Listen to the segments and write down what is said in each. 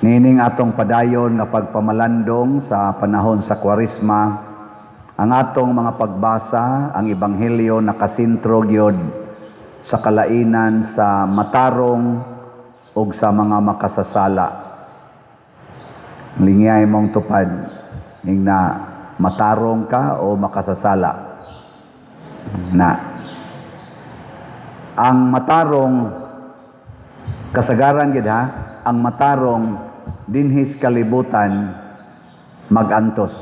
Nining atong padayon nga pagpamalandong sa panahon sa Kwaresma, ang atong mga pagbasa, ang Ebanghelyo nakasintro gyud sa kalainan sa matarong ug sa mga makasasala. Lingay mong tupad ning na matarong ka o makasasala. Na ang matarong kasagaran gid ha, ang matarong dinhis kalibutan magantos.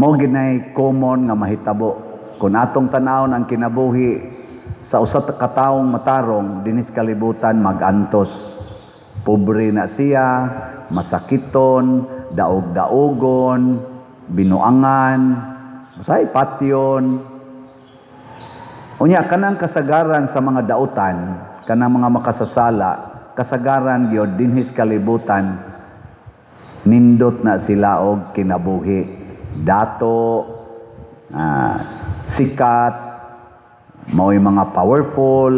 Mao ginay common nga mahitabo. Kung atong tanawon ang kinabuhi sa usa ka taong matarong dinhis kalibutan magantos. Pobre na siya, masakiton, daog-daogon, binuangan, usay patyon. Unya kanang kasagaran sa mga dautan, kanang mga makasasala, kasagaran gyud dinhis kalibutan nindot na sila og kinabuhi. Dato, sikat, mao'y mga powerful,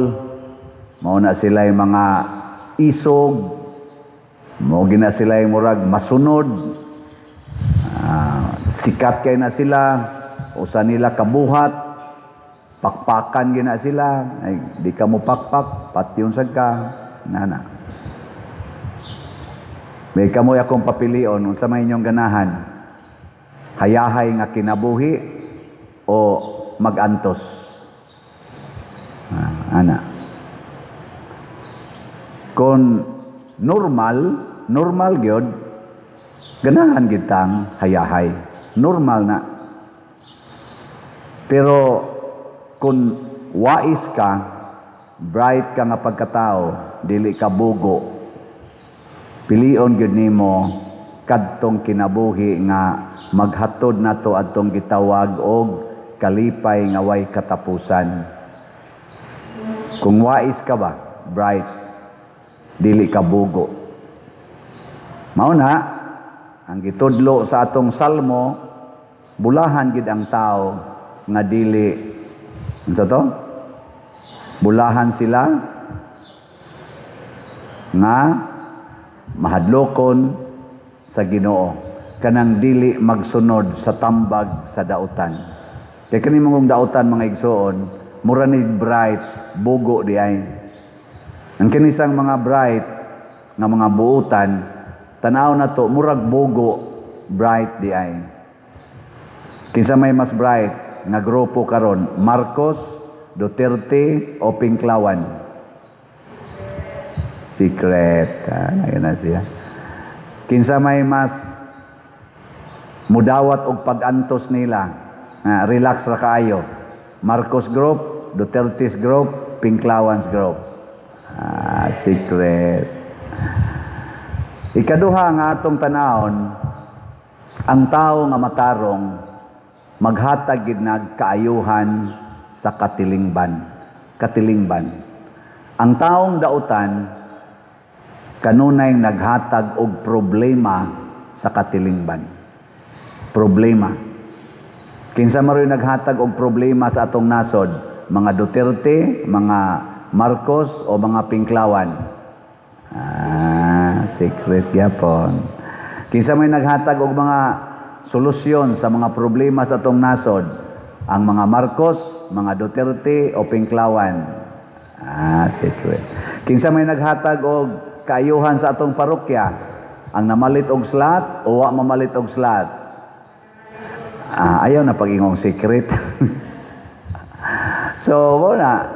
mao na sila yung mga isog, mao gina sila yung murag masunod, sikat kay na sila, usa nila kabuhat, pakpakan gina sila, ay di ka mo pakpak, patyon sad ka, nana. May kamoy akong papilion, unsa may inyong ganahan? Hayahay nga kinabuhi o magantos? Ana. Kung normal gyud, ganahan gitang hayahay. Normal na. Pero kung wais ka, bright ka nga pagkatao, dili ka bugo, pilion gyud nimo kadtong kinabuhi nga maghatod nato adtong gitawag og kalipay nga way katapusan. Kung wais ka ba, bright, dili ka bugo. Mao na ang gitudlo sa atong salmo, bulahan gid ang tao nga dili unsa to? Bulahan sila nga mahadlokon sa Ginoo, kanang dili magsunod sa tambag sa dautan. Kay kani mong dautan mga igsoon, mura ni bright, bugo di ay. Ang kinisang mga bright nga mga buutan, tanaw na to murag bugo, bright di ay. Kinsa may mas bright nga grupo karon, Marcos, Duterte o Pinklawan? Secret, ayun na siya. Kinsa may mas mudawat og pag-antos nila, relax ra kaayo, Marcos group, Duterte's group, Pinklawan's group? Secret. Ikaduha nga atong tanawon, ang tao nga matarong maghatag gid nag kaayuhan sa katilingban. Ang taong dautan kanunay naghatag og problema sa katilingban. Problema. Kinsa maroy naghatag og problema sa atong nasod? Mga Duterte, mga Marcos o mga Pinklawan? Secret gyapon. Kinsa may naghatag og mga solusyon sa mga problema sa atong nasod? Ang mga Marcos, mga Duterte o Pinklawan? Secret. Kinsa may naghatag og kaayuhan sa atong parokya? Ang namalit og slot o wa mamalit og slot? Ayaw na pag-ingong secret. So, wala.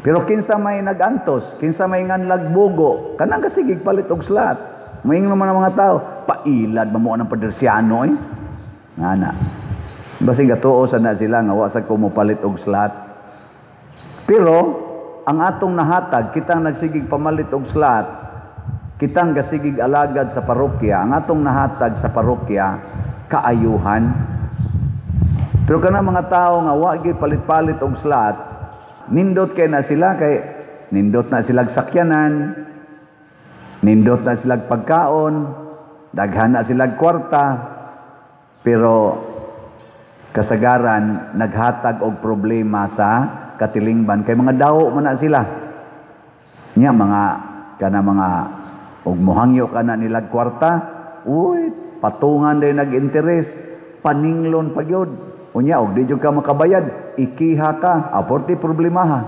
Pero kinsa may nagantos, kinsa may nganlag bugo, kanang kasigig palit og slot. Moingon naman ang mga tao, pailad mo ang padersyano eh. Ngana. Basig gatuo sa na sila nga wa sa kumupalit og slot. Pero ang atong nahatag, kitang nagsigig pamalit og slot, kitang gasigig alagad sa parokya, ang atong nahatag sa parokya, kaayuhan. Pero kana mga tao nga wa gyud palit-palit og slot, nindot kay na sila, kay nindot na silang sakyanan, nindot na silang pagkaon, daghan na silang kwarta, pero kasagaran naghatag og problema sa katilingban kay mga dawo man na sila. Nya mga kana mga ug mohangyo ka na nilag kwarta, uy, patungan day nag-interest, paninglon pagyod. Unya og di jud ka makabayad, ikiha ka, aporti problema ha.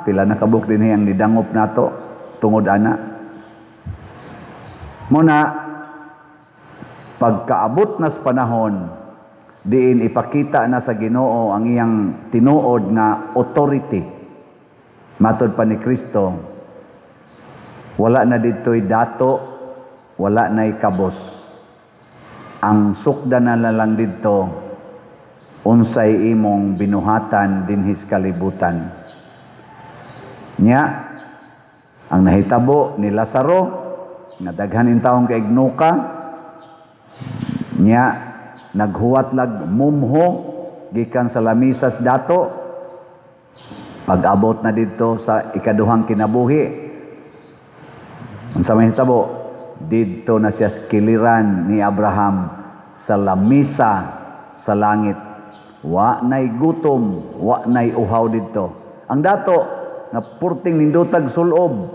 Pila na kabuk din yang nidangop nato tungod ana. Muna pagkaabot nas panahon, diin ipakita na sa Ginoo ang iyang tinuod nga authority. Matod pa ni Kristo, wala na dito'y dato, wala na'y kabos. Ang sukda na lang dito, unsay imong binuhatan dinhis kalibutan. Nya, ang nahitabo ni Lazaro, nga daghanin taong kaignuka, nya, naghuwat lag mumho, gikan sa lamisas dato, pag-abot na dito sa ikaduhang kinabuhi, ang sa mahitabo, dito na siya skiliran ni Abraham sa lamisa sa langit. Wa na'y gutom, wa na'y uhaw dito. Ang dato, nga purting nindutag sulob,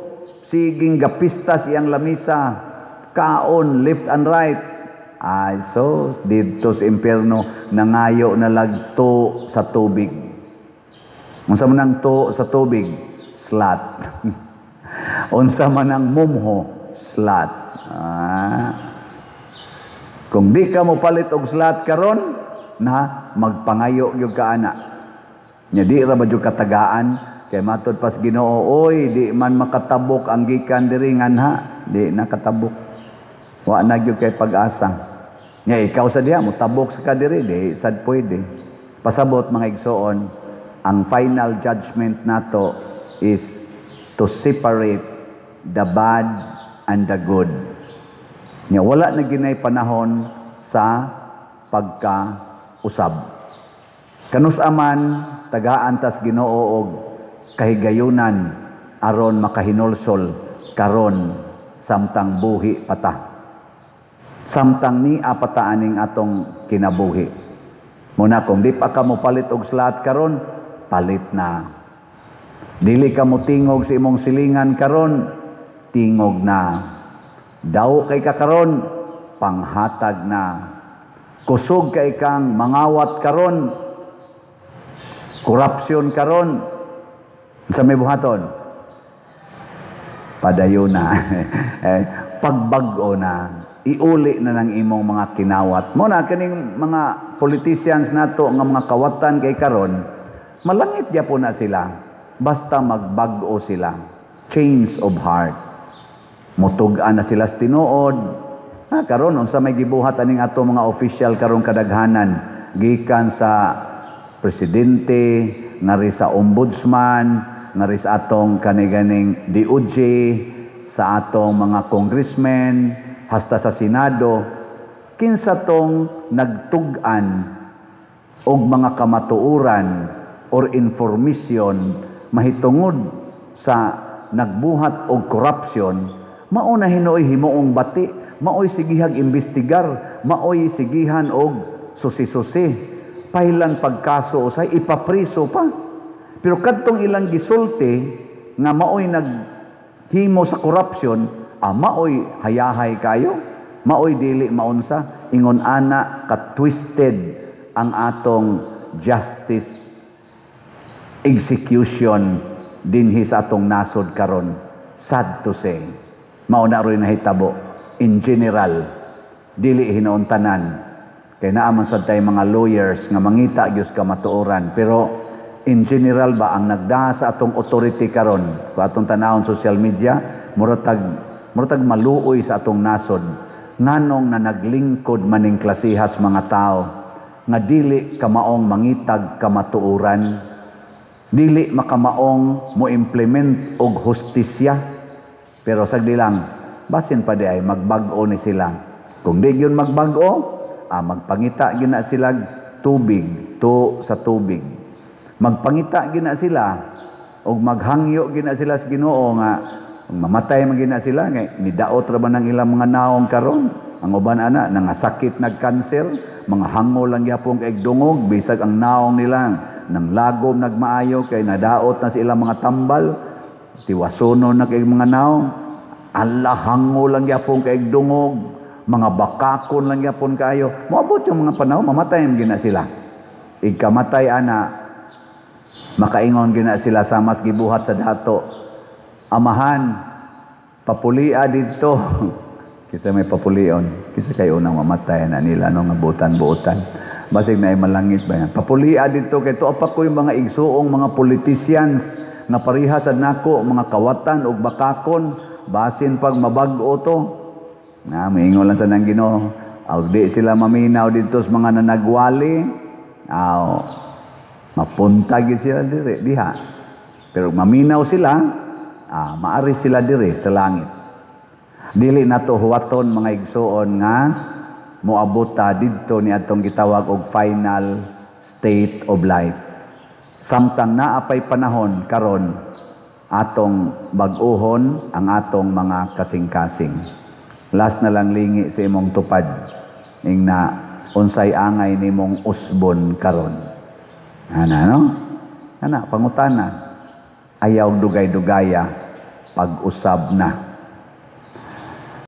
siging gapistas iyang lamisa, kaon, left and right. So, dito sa impyerno, nangayo na lagto sa tubig. Unsa man ang to sa tubig? Slat. Unsa man ang mumho? Slat. Kung di ka mo palit og slat karon, na magpangayo gyud ka ana. Nya di ra ba jud katagaan kay matod pas Ginoo, oy di man makatabok ang gikan diri nganha, di nakatabok. Wa na gyud kay pag-asa. Nya ikaw sa diha mo tabok sa kadiri, di sad pwede. Pasabot mga igsoon, ang final judgment nato is to separate the bad and the good. Nya wala na ginay panahon sa pagka-usab. Kanus-aman tagaan tas Ginoo og kahigayunan aron makahinulsol karon samtang buhi pata. Samtang ni apataaning atong kinabuhi. Muna kung di pa ka mo palit og slat karon, palit na. Dili ka mo tingog sa imong silingan karon, tingog na. Daw kay ka karon, panghatag na. Kusog kay kang mangawat karon, korupsyon karon, sa may buhaton, padayon na. Pagbag-o na, iuli na ng imong mga kinawat. Muna kaning mga politicians nato nga mga kawatan kay karon, malangit ya po na sila, basta magbag-o sila. Change of heart. Mutugan na sila sa tinuod. Karon unsa may gibuhat aning ato mga official karon kadaghanan, gikan sa presidente, ngari sa ombudsman, ngari sa atong kaniganing DOJ, sa atong mga congressmen, hasta sa Senado, kinsa tong nagtug-an og mga kamatuoran or information mahitungod sa nagbuhat og korupsyon, mauna hinuoy himuong bati, maoy sigihag imbestigar, maoy sigihan og susi-susi, pailan pagkaso usay ipapriso pa. Pero kadtong ilang gisulti nga maoy naghimo sa korupsyon, maoy hayahay kayo, maoy dili maunsa, ingon ana ka-twisted ang atong justice execution dinhi sa atong nasod karon. Sad to say, mao na rin nahitabo in general, dili hinauntanan. Kaya naaman sad tay mga lawyers nga mangita gyud ka matuoran, pero in general ba ang nagda sa atong authority karon, kung atong tanawon social media, murag maluoy sa atong nasod, nganong na naglingkod maning klasihas mga tao nga dili kamaong mangitag kamatuoran, dili makamaong mo implement og hustisya. Pero sagdi lang, basin pa di ay magbag-o ni sila. Kung di yun magbag-o, magpangita gina sila tubig to sa tubig. Magpangita gina sila o maghangyo gina sila sa Ginoo nga mamatay man gina sila nga nidaot ra ba ng ilang mga naong karon. Ang uban ana nangasakit nagkanser, mga hango lang gyapon kay dungog bisag ang naong nila nang lagom nagmaayo kay nadaot na sa ilang mga tambal, tiwasono na kay mga naong. Allah, hango lang yapon kay dungog, mga bakakon lang yapon kayo. Moabot yung mga panahon, mamatay ang gina sila. Ikamatay ana, makaingon gina sila sa mas gibuhat sa dato. Amahan, papulia dito. Kisa may papulion, kisa kayo unang mamatay na nila nung buutan-buutan. Basig na ay malangit ba yan? Papulia dito, kay to apa ko yung mga igsuong, mga politicians, nga parihasad nako, mga kawatan o bakakon, basin pag mabag-o to. Na, maingon lang sa nang Ginoo. Di sila maminaw dito sa mga nanagwali. Mapuntag sila dire, diha. Pero maminaw sila, maari sila dire sa langit. Dili na to huwaton mga igsuon nga moabuta didto ni atong gitawag og final state of life. Samtang naapay panahon karon atong bag-ohon ang atong mga kasing-kasing. Last na lang lingi sa imong tupad ning na unsay angay nimong usbon karon. Ana no? Ana pangutana. Ayaw dugay-dugaya pag-usab na.